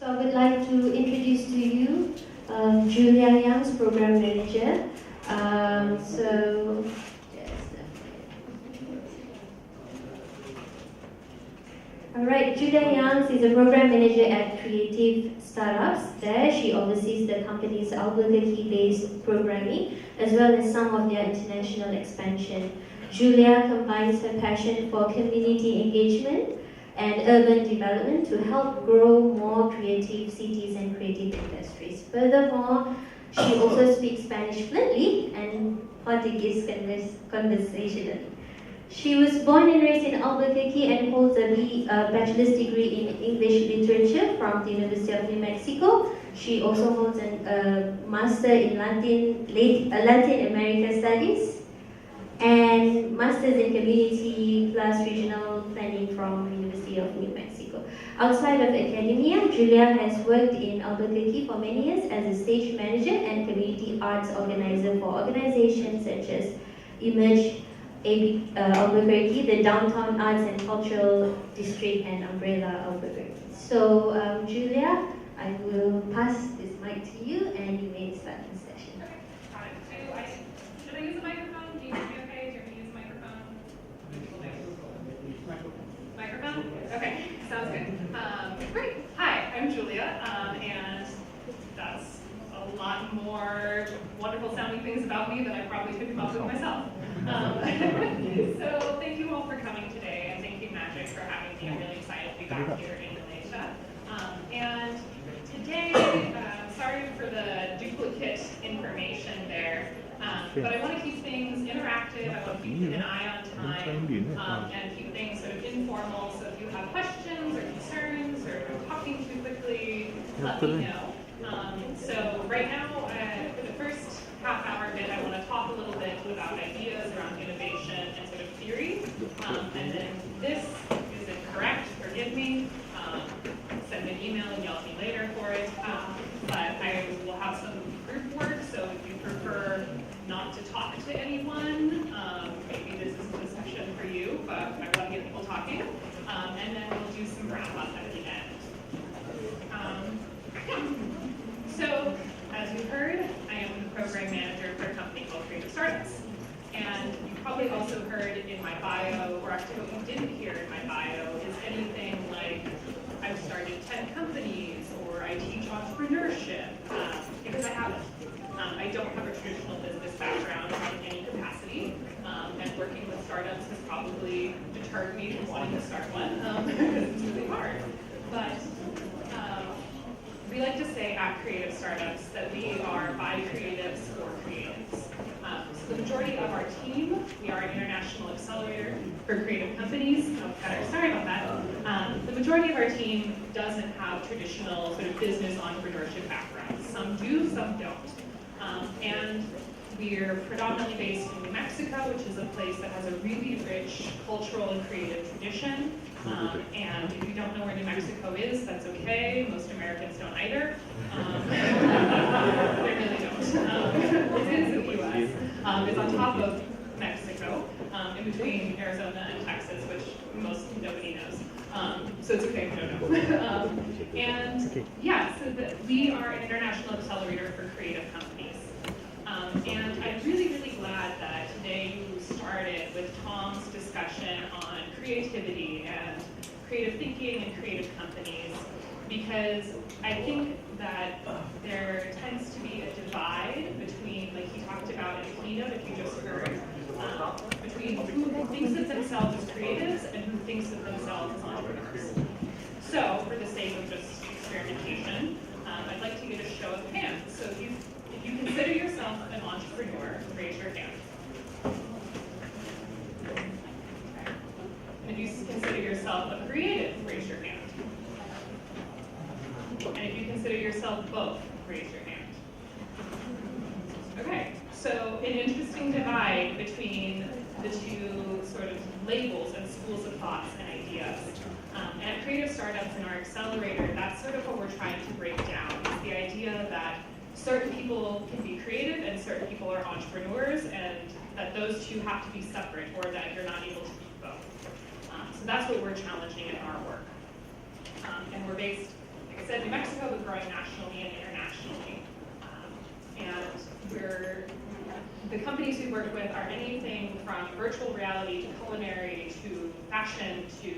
So I would like to introduce to you Julia Young's program manager. Alright, Julia Young is a program manager at Creative Startups. There, she oversees the company's Albuquerque-based programming, as well as some of their international expansion. Julia combines her passion for community engagement and urban development to help grow more creative cities and creative industries. Furthermore, she also speaks Spanish fluently and Portuguese conversationally. She was born and raised in Albuquerque and holds a bachelor's degree in English literature from the University of New Mexico. She also holds a master in Latin America Studies and masters in community plus regional planning from University of New Mexico. Outside of academia, Julia has worked in Albuquerque for many years as a stage manager and community arts organizer for organizations such as Emerge Albuquerque, the Downtown Arts and Cultural District, and Umbrella Albuquerque. So, Julia, I will pass this mic to you, and you may start the session. Okay. Should I use a microphone? Do you think it's okay? Do you want me to use a microphone? Microphone? Okay, sounds good. Great. Hi, I'm Julia, and that's a lot more wonderful sounding things about me that I probably could come up with myself. So thank you all for coming today, and thank you Magic for having me. I'm really excited to be back here in Malaysia. And today, sorry for the duplicate information there, but I want to keep things interactive. I want to keep an eye on time and keep things sort of informal. So if you have questions or concerns or if I'm talking too quickly, let me know. So right now, for the first half hour bit, I want to talk a little bit about ideas around innovation and sort of theory. And then this is incorrect, forgive me. Send me an email and yell at me later for it. But I will have some group work, so if you prefer not to talk to anyone, maybe this isn't the session for you, but I want to get people talking. And then we'll do some wrap up at the end. So, as you heard, I am the program manager for a company called Creative Startups. And you probably also heard in my bio, or actually what you didn't hear in my bio, is anything like I've started 10 companies, or I teach entrepreneurship, because I haven't. I don't have a traditional business background in any capacity, and working with startups has probably deterred me from wanting to start one, because it's really hard. But we like to say at Creative Startups that we are by creatives for creatives. So the majority of our team, we are an international accelerator for creative companies. Sorry about that. The majority of our team doesn't have traditional sort of business entrepreneurship backgrounds. Some do, some don't. And we're predominantly based in New Mexico, which is a place that has a really rich cultural and creative tradition. And if you don't know where New Mexico is, that's okay. Most Americans don't either. They really don't. It is in the U.S. It's on top of Mexico, in between Arizona and Texas, which nobody knows. So it's okay if you don't know. And yeah, so we are an international accelerator for creative companies. And I'm really, really glad that today you started with Tom's discussion on creativity and creative thinking and creative companies, because I think that there tends to be a divide between, like he talked about in the keynote, if you just heard, between who thinks of themselves as creatives and who thinks of themselves as entrepreneurs. So, for the sake of just experimentation, I'd like to get a show of hands. So if you consider yourself an entrepreneur, raise your hand. And if you consider yourself a creative, raise your hand. And if you consider yourself both, raise your hand. Okay, so an interesting divide between the two sort of labels and schools of thoughts and ideas. And at Creative Startups in our accelerator, that's sort of what we're trying to break down, is the idea that certain people can be creative and certain people are entrepreneurs, and that those two have to be separate, or that you're not able to be both. So that's what we're challenging in our work. And we're based, like I said, New Mexico, but growing nationally and internationally. And the companies we work with are anything from virtual reality to culinary to fashion to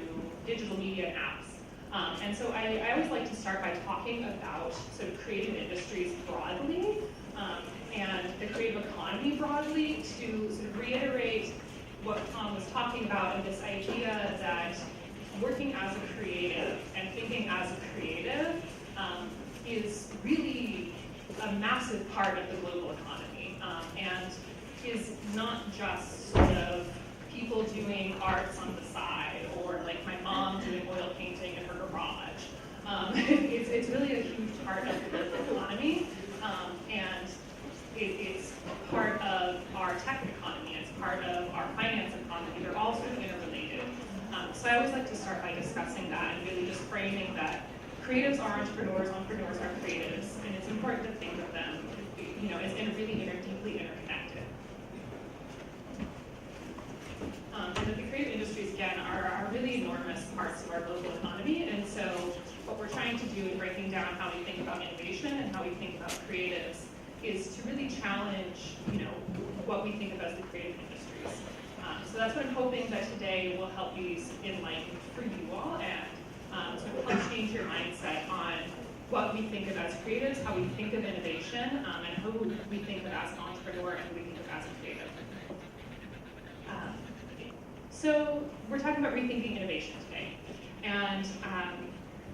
digital media and apps. And so I always like to start by talking about sort of creative industries broadly and the creative economy broadly to sort of reiterate what Tom was talking about and this idea that working as a creative and thinking as a creative is really a massive part of the global economy and is not just sort of people doing arts on the side or like my mom doing oil painting in her garage. It's really a huge part of the global economy and it's part of our tech economy, it's part of our finance economy. They're all sort of interrelated. So I always like to start by discussing that and really just framing that creatives are entrepreneurs are creatives, and it's important to think of them, as really deeply interconnected. And that the creative industries, again, are really enormous parts of our global economy, and so what we're trying to do in breaking down how we think about innovation and how we think about creatives is to really challenge, what we think of as the creative industries. So that's what I'm hoping that today will help be enlightened for you all and sort of help change your mindset on what we think of as creatives, how we think of innovation, and who we think of as an entrepreneur and who we think of as a creative. So we're talking about rethinking innovation today. And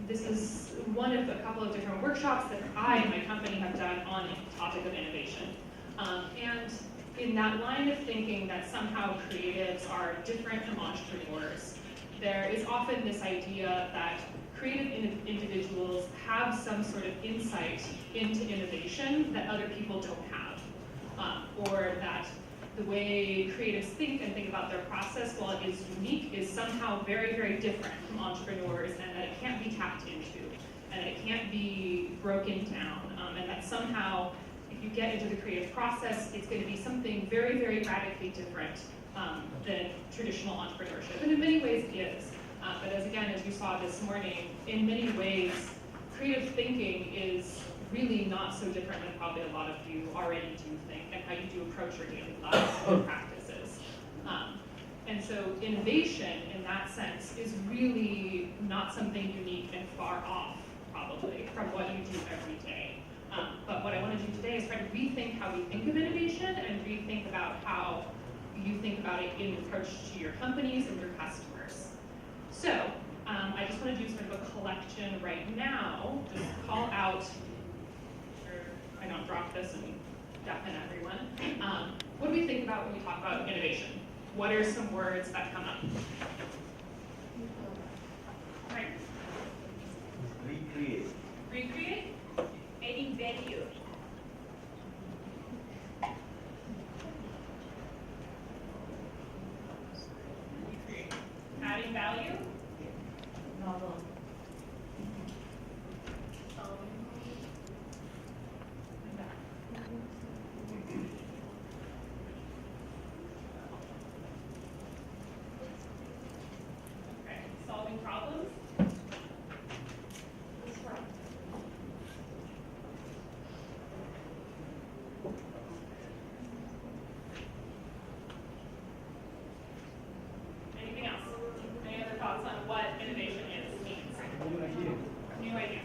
this is one of a couple of different workshops that I and my company have done on the topic of innovation. And in that line of thinking that somehow creatives are different from entrepreneurs, there is often this idea that creative individuals have some sort of insight into innovation that other people don't have, or that the way creatives think and think about their process, while it is unique, is somehow very, very different from entrepreneurs, and that it can't be tapped into, and it can't be broken down, and that somehow, if you get into the creative process, it's going to be something very, very radically different than traditional entrepreneurship. And in many ways it is. But as you saw this morning, in many ways, creative thinking is really not so different than probably a lot of you already do think and how you do approach your daily lives and practices. And so innovation, in that sense, is really not something unique and far off, probably, from what you do every day. But what I want to do today is try to rethink how we think of innovation and rethink about how you think about it in approach to your companies and your customers. So I just want to do sort of a collection right now, just call out, I don't drop this and deafen everyone. What do we think about when we talk about innovation? What are some words that come up? Right. Recreate. Recreate? Adding value. Recreate. Adding value? Novel. Okay. Solving problems? Anything else? Any other thoughts on what innovation is, means? New idea. New idea.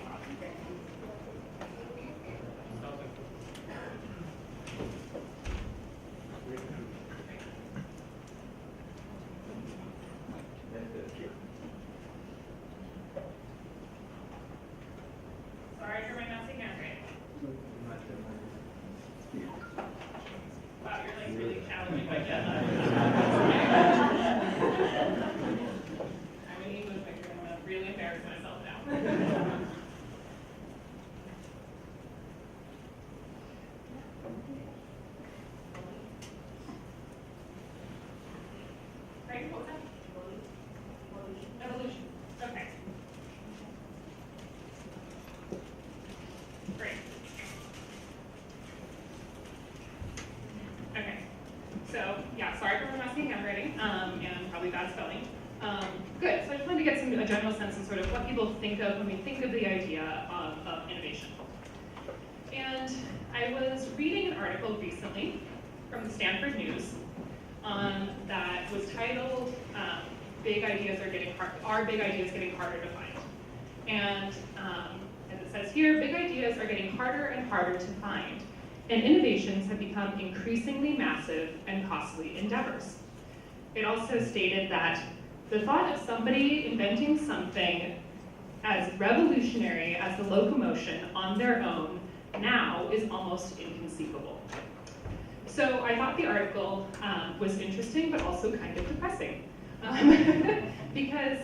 a general sense of sort of what people think of when we think of the idea of innovation. And I was reading an article recently from the Stanford News that was titled, Big Ideas Are Big Ideas Getting Harder to Find? And as it says here, big ideas are getting harder and harder to find, and innovations have become increasingly massive and costly endeavors. It also stated that the thought of somebody inventing something as revolutionary as the locomotion on their own now is almost inconceivable. So I thought the article was interesting, but also kind of depressing, because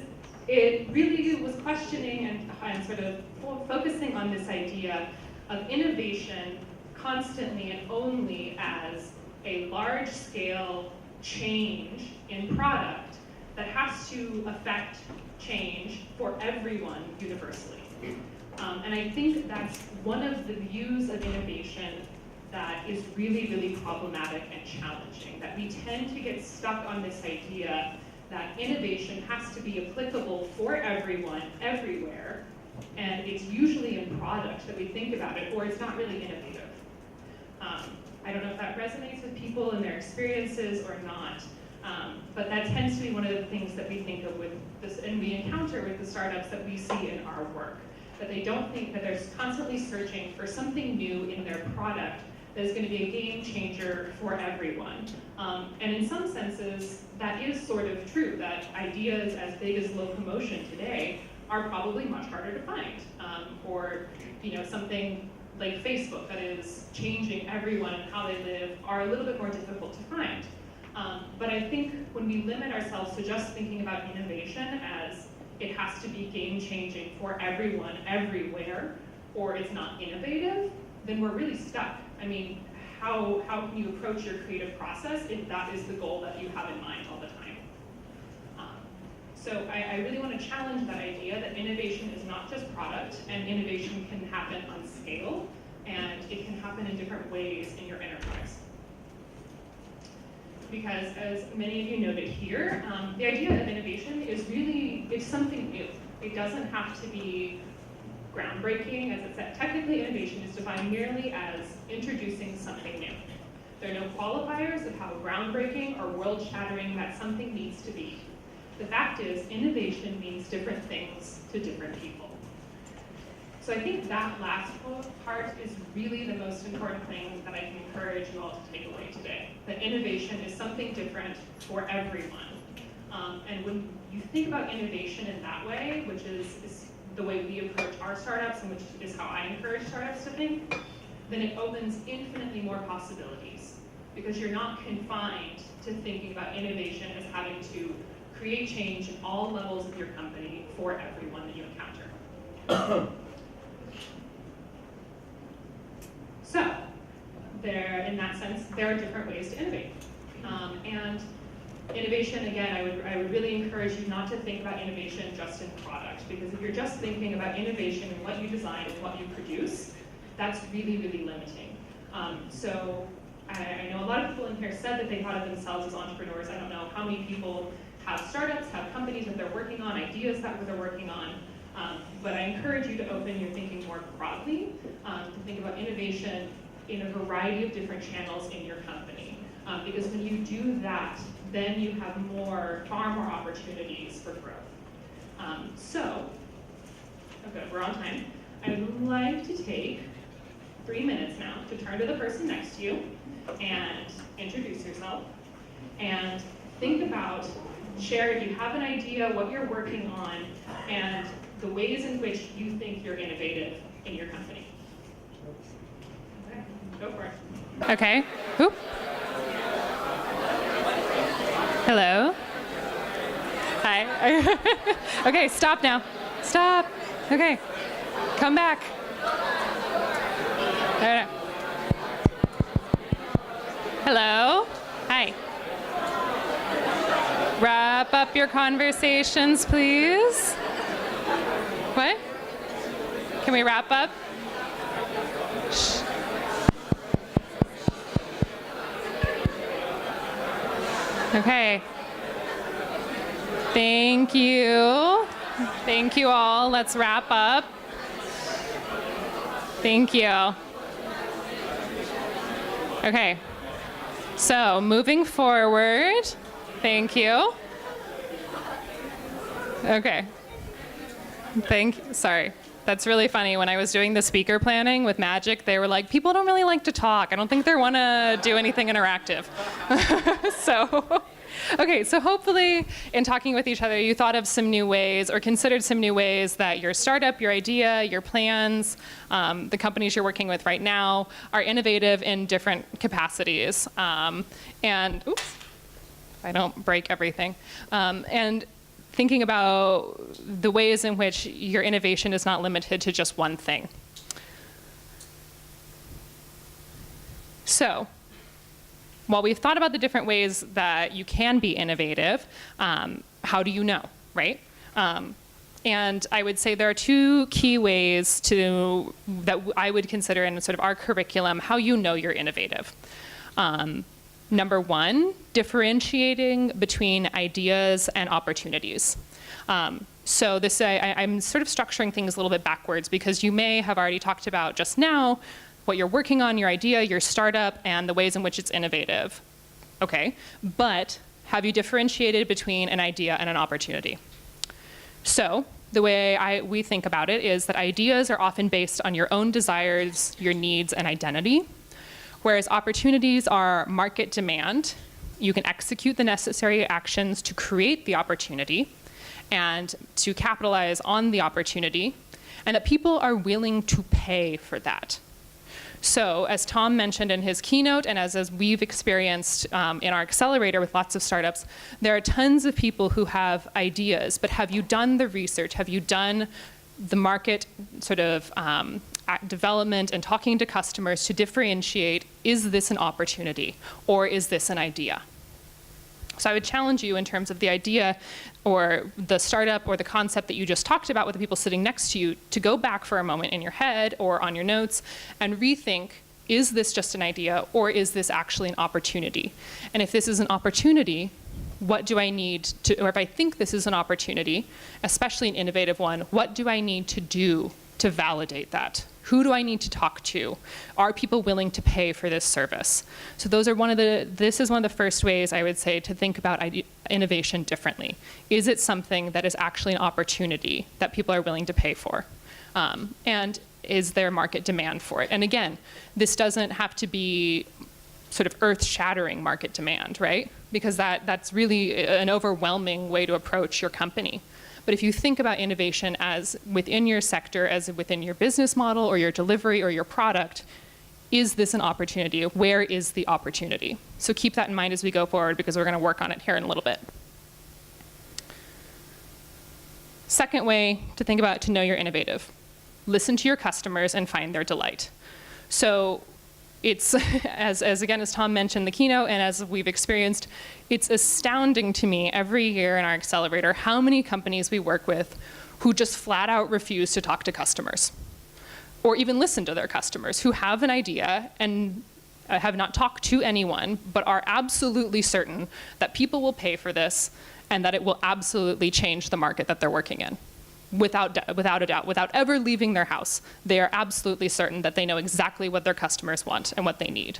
it really was questioning and sort of focusing on this idea of innovation constantly and only as a large-scale change in product that has to affect change for everyone universally. And I think that's one of the views of innovation that is really, really problematic and challenging, that we tend to get stuck on this idea that innovation has to be applicable for everyone, everywhere, and it's usually in product that we think about it, or it's not really innovative. I don't know if that resonates with people and their experiences or not, but that tends to be one of the things that we think of with this, and we encounter with the startups that we see in our work, that they don't think that they're constantly searching for something new in their product that is going to be a game changer for everyone. And in some senses, that is sort of true, that ideas as big as locomotion today are probably much harder to find. Or something like Facebook that is changing everyone and how they live are a little bit more difficult to find. But I think when we limit ourselves to just thinking about innovation as it has to be game-changing for everyone, everywhere, or it's not innovative, then we're really stuck. I mean, how can you approach your creative process if that is the goal that you have in mind all the time? So I really want to challenge that idea that innovation is not just product, and innovation can happen on scale, and it can happen in different ways in your enterprise. Because as many of you noted here, the idea of innovation is really, it's something new. It doesn't have to be groundbreaking, as it said. Technically, innovation is defined merely as introducing something new. There are no qualifiers of how groundbreaking or world-shattering that something needs to be. The fact is, innovation means different things to different people. So I think that last part is really the most important thing that I can encourage you all to take away today. That innovation is something different for everyone. And when you think about innovation in that way, which is the way we approach our startups, and which is how I encourage startups to think, then it opens infinitely more possibilities. Because you're not confined to thinking about innovation as having to create change in all levels of your company for everyone that you encounter. So, in that sense, there are different ways to innovate. And innovation, again, I would really encourage you not to think about innovation just in product, because if you're just thinking about innovation in what you design and what you produce, that's really, really limiting. So I know a lot of people in here said that they thought of themselves as entrepreneurs. I don't know how many people have startups, have companies that they're working on, ideas that they're working on, but I encourage you to open your thinking more broadly, to think about innovation in a variety of different channels in your company. Because when you do that, then you have far more opportunities for growth. Okay, we're on time. I would like to take 3 minutes now to turn to the person next to you and introduce yourself and think about, share if you have an idea what you're working on and the ways in which you think you're innovative in your company. Okay, go for it. Okay. Oop. Hello. Hi. Okay, stop now. Stop. Okay. Come back. There. Hello. Hi. Wrap up your conversations, please. What? Can we wrap up? Shh. Okay. Thank you. Thank you all. Let's wrap up. Thank you. Okay. So moving forward, thank you. Okay. Sorry. That's really funny. When I was doing the speaker planning with Magic, they were like, people don't really like to talk. I don't think they want to do anything interactive. So hopefully in talking with each other, you thought of some new ways or considered some new ways that your startup, your idea, your plans, the companies you're working with right now are innovative in different capacities. And oops, I don't break everything. And thinking about the ways in which your innovation is not limited to just one thing. So, while we've thought about the different ways that you can be innovative, how do you know, right? And I would say there are two key ways that I would consider in sort of our curriculum how you know you're innovative. Number one, differentiating between ideas and opportunities. So this, I'm sort of structuring things a little bit backwards because you may have already talked about just now what you're working on, your idea, your startup, and the ways in which it's innovative. Okay, but have you differentiated between an idea and an opportunity? So the way we think about it is that ideas are often based on your own desires, your needs, and identity. Whereas opportunities are market demand. You can execute the necessary actions to create the opportunity and to capitalize on the opportunity, and that people are willing to pay for that. So as Tom mentioned in his keynote, and as we've experienced in our accelerator with lots of startups, there are tons of people who have ideas, but have you done the research? Have you done the market sort of development and talking to customers to differentiate, is this an opportunity or is this an idea? So I would challenge you in terms of the idea or the startup or the concept that you just talked about with the people sitting next to you to go back for a moment in your head or on your notes and rethink, is this just an idea or is this actually an opportunity? And if this is an opportunity, what do I need to, or if I think this is an opportunity, especially an innovative one, what do I need to do to validate that? Who do I need to talk to? Are people willing to pay for this service? So those are this is one of the first ways I would say to think about innovation differently. Is it something that is actually an opportunity that people are willing to pay for? And is there market demand for it? And again, this doesn't have to be sort of earth-shattering market demand, right? Because that's really an overwhelming way to approach your company. But if you think about innovation as within your sector, as within your business model or your delivery or your product, is this an opportunity? Where is the opportunity? So keep that in mind as we go forward because we're going to work on it here in a little bit. Second way to think about to know you're innovative. Listen to your customers and find their delight. So it's, as Tom mentioned in the keynote and as we've experienced, it's astounding to me every year in our accelerator how many companies we work with who just flat out refuse to talk to customers or even listen to their customers, who have an idea and have not talked to anyone but are absolutely certain that people will pay for this and that it will absolutely change the market that they're working in. Without a doubt, without ever leaving their house, they are absolutely certain that they know exactly what their customers want and what they need.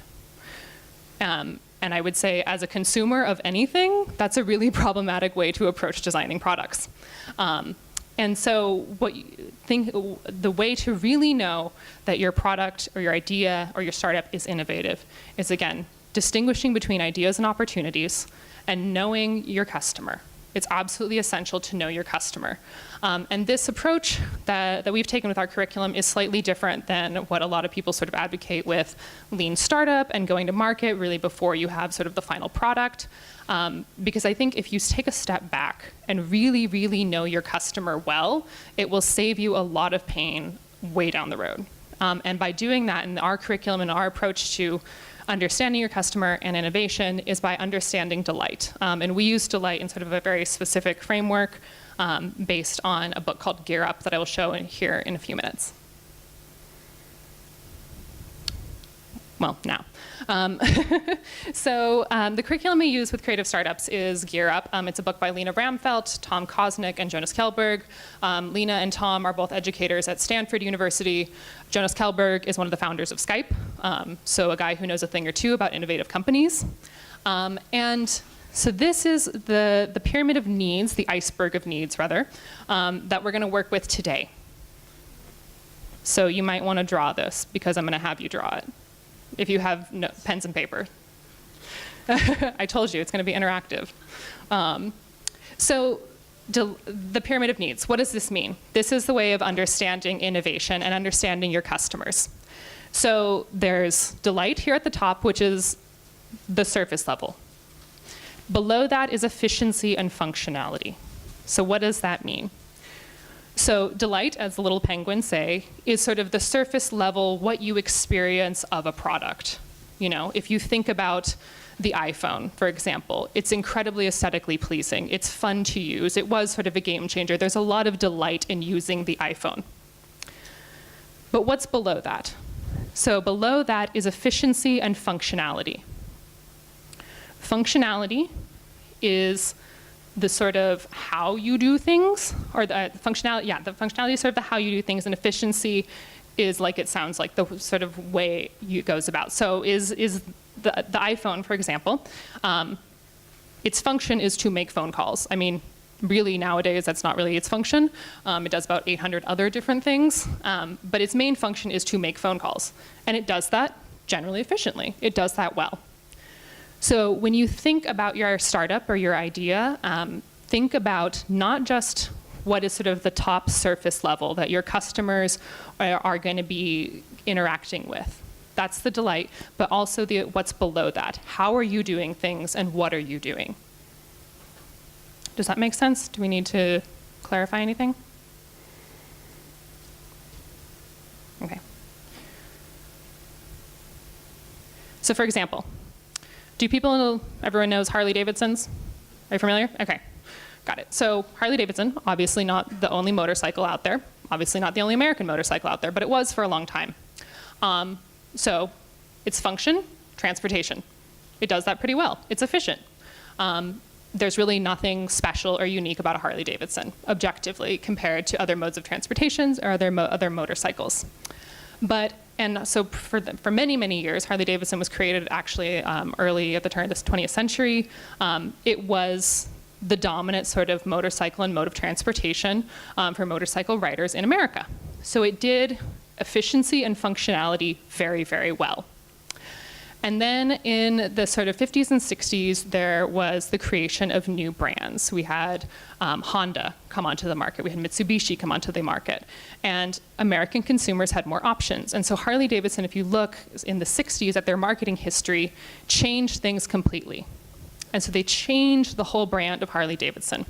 And I would say as a consumer of anything, that's a really problematic way to approach designing products. And so the way to really know that your product or your idea or your startup is innovative is, again, distinguishing between ideas and opportunities and knowing your customer. It's absolutely essential to know your customer. And this approach that we've taken with our curriculum is slightly different than what a lot of people sort of advocate with lean startup and going to market really before you have sort of the final product. Because I think if you take a step back and really, really know your customer well, it will save you a lot of pain way down the road. And by doing that in our curriculum and our approach to understanding your customer and innovation is by understanding delight. And we use delight in sort of a very specific framework based on a book called Gear Up that I will show here in a few minutes. Well, now. The curriculum we use with creative startups is Gear Up. It's a book by Lena Bramfeld, Tom Kosnick, and Jonas Kjellberg. Lena and Tom are both educators at Stanford University. Jonas Kjellberg is one of the founders of Skype, so a guy who knows a thing or two about innovative companies. So this is the pyramid of needs, the iceberg of needs, rather, that we're going to work with today. So you might want to draw this, because I'm going to have you draw it, if you have pens and paper. I told you, it's going to be interactive. The pyramid of needs, what does this mean? This is the way of understanding innovation and understanding your customers. So there's delight here at the top, which is the surface level. Below that is efficiency and functionality. So what does that mean? So delight, as the little penguins say, is sort of the surface level, what you experience of a product. You know, if you think about the iPhone, for example, it's incredibly aesthetically pleasing. It's fun to use. It was sort of a game changer. There's a lot of delight in using the iPhone. But what's below that? So below that is efficiency and functionality. Functionality is the sort of how you do things, or the functionality, the functionality is sort of the how you do things, and efficiency is, like it sounds like, the sort of way it goes about. So is the iPhone, for example, its function is to make phone calls. I mean, really nowadays that's not really its function. It does about 800 other different things, but its main function is to make phone calls. And it does that generally efficiently. It does that well. So when you think about your startup or your idea, think about not just what is sort of the top surface level that your customers are going to be interacting with. That's the delight, but also what's below that. How are you doing things, and what are you doing? Does that make sense? Do we need to clarify anything? Okay. So for example, everyone knows Harley Davidsons? Are you familiar? Okay, got it. So Harley Davidson, obviously not the only motorcycle out there, obviously not the only American motorcycle out there, but it was for a long time. So its function, transportation. It does that pretty well. It's efficient. There's really nothing special or unique about a Harley Davidson, objectively, compared to other modes of transportations or other motorcycles. And so for many, many years, Harley Davidson was created actually early at the turn of the 20th century. It was the dominant sort of motorcycle and mode of transportation for motorcycle riders in America. So it did efficiency and functionality very, very well. And then in the sort of 50s and 60s, there was the creation of new brands. We had Honda come onto the market. We had Mitsubishi come onto the market. And American consumers had more options. And so Harley Davidson, if you look in the 60s at their marketing history, changed things completely. And so they changed the whole brand of Harley Davidson.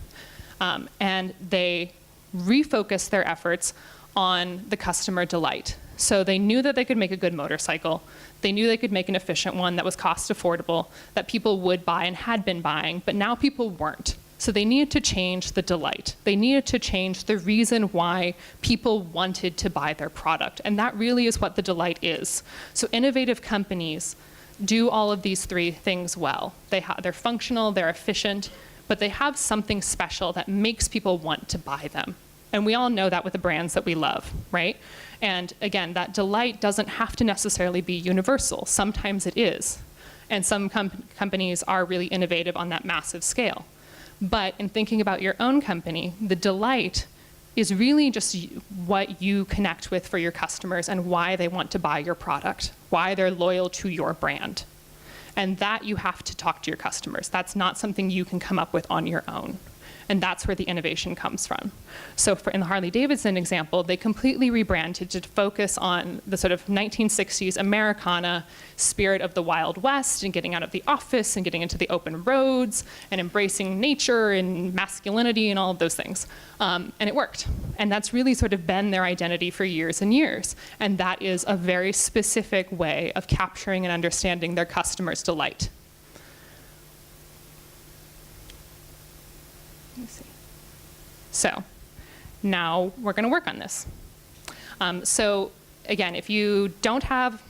And they refocused their efforts on the customer delight. So they knew that they could make a good motorcycle. They knew they could make an efficient one that was cost affordable, that people would buy and had been buying, but now people weren't. So they needed to change the delight. They needed to change the reason why people wanted to buy their product. And that really is what the delight is. So innovative companies do all of these three things well. They're functional, they're efficient, but they have something special that makes people want to buy them. And we all know that with the brands that we love, right? And again, that delight doesn't have to necessarily be universal. Sometimes it is. And some companies are really innovative on that massive scale. But in thinking about your own company, the delight is really just what you connect with for your customers and why they want to buy your product, why they're loyal to your brand. And that you have to talk to your customers. That's not something you can come up with on your own. And that's where the innovation comes from. So in the Harley Davidson example, they completely rebranded to focus on the sort of 1960s Americana spirit of the Wild West and getting out of the office and getting into the open roads and embracing nature and masculinity and all of those things. And it worked. And that's really sort of been their identity for years and years. And that is a very specific way of capturing and understanding their customers' delight. So now we're going to work on this. So again, if you don't have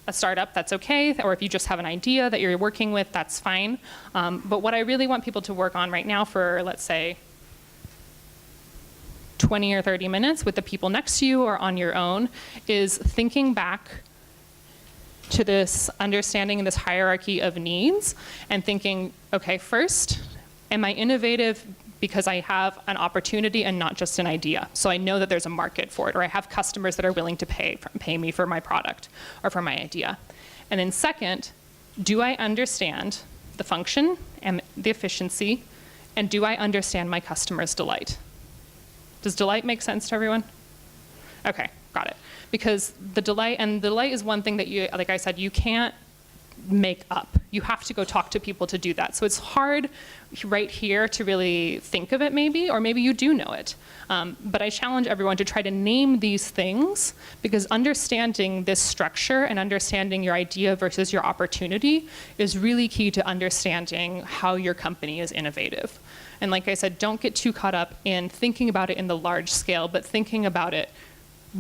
a startup, that's okay. Or if you just have an idea that you're working with, that's fine. But what I really want people to work on right now for, let's say, 20 or 30 minutes with the people next to you or on your own is thinking back to this understanding and this hierarchy of needs and thinking, okay, first, am I innovative because I have an opportunity and not just an idea? So I know that there's a market for it, or I have customers that are willing to pay me for my product or for my idea. And then second, do I understand the function and the efficiency, and do I understand my customer's delight? Does delight make sense to everyone? Okay, got it. Because the delight is one thing that you, like I said, you can't make up. You have to go talk to people to do that. So it's hard right here to really think of it maybe, or maybe you do know it. But I challenge everyone to try to name these things, because understanding this structure and understanding your idea versus your opportunity is really key to understanding how your company is innovative. And like I said, don't get too caught up in thinking about it in the large scale, but thinking about it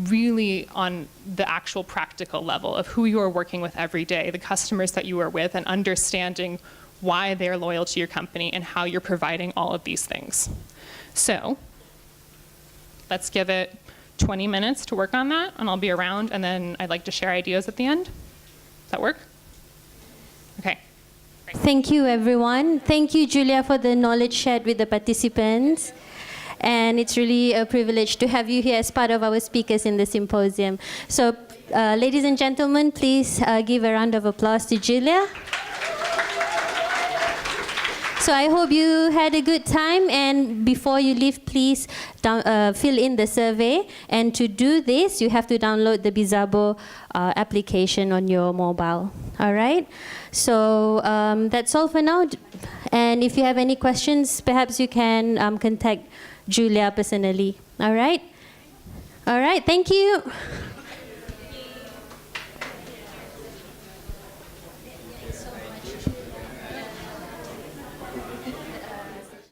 really on the actual practical level of who you are working with every day, the customers that you are with, and understanding why they're loyal to your company and how you're providing all of these things. So let's give it 20 minutes to work on that, and I'll be around, and then I'd like to share ideas at the end. Does that work? Okay. Great. Thank you, everyone. Thank you, Julia, for the knowledge shared with the participants. And it's really a privilege to have you here as part of our speakers in the symposium. So, ladies and gentlemen, please give a round of applause to Julia. So I hope you had a good time, and before you leave, please fill in the survey. And to do this, you have to download the Bizarbo application on your mobile. All right? So that's all for now. And if you have any questions, perhaps you can contact Julia personally. All right? All right, thank you.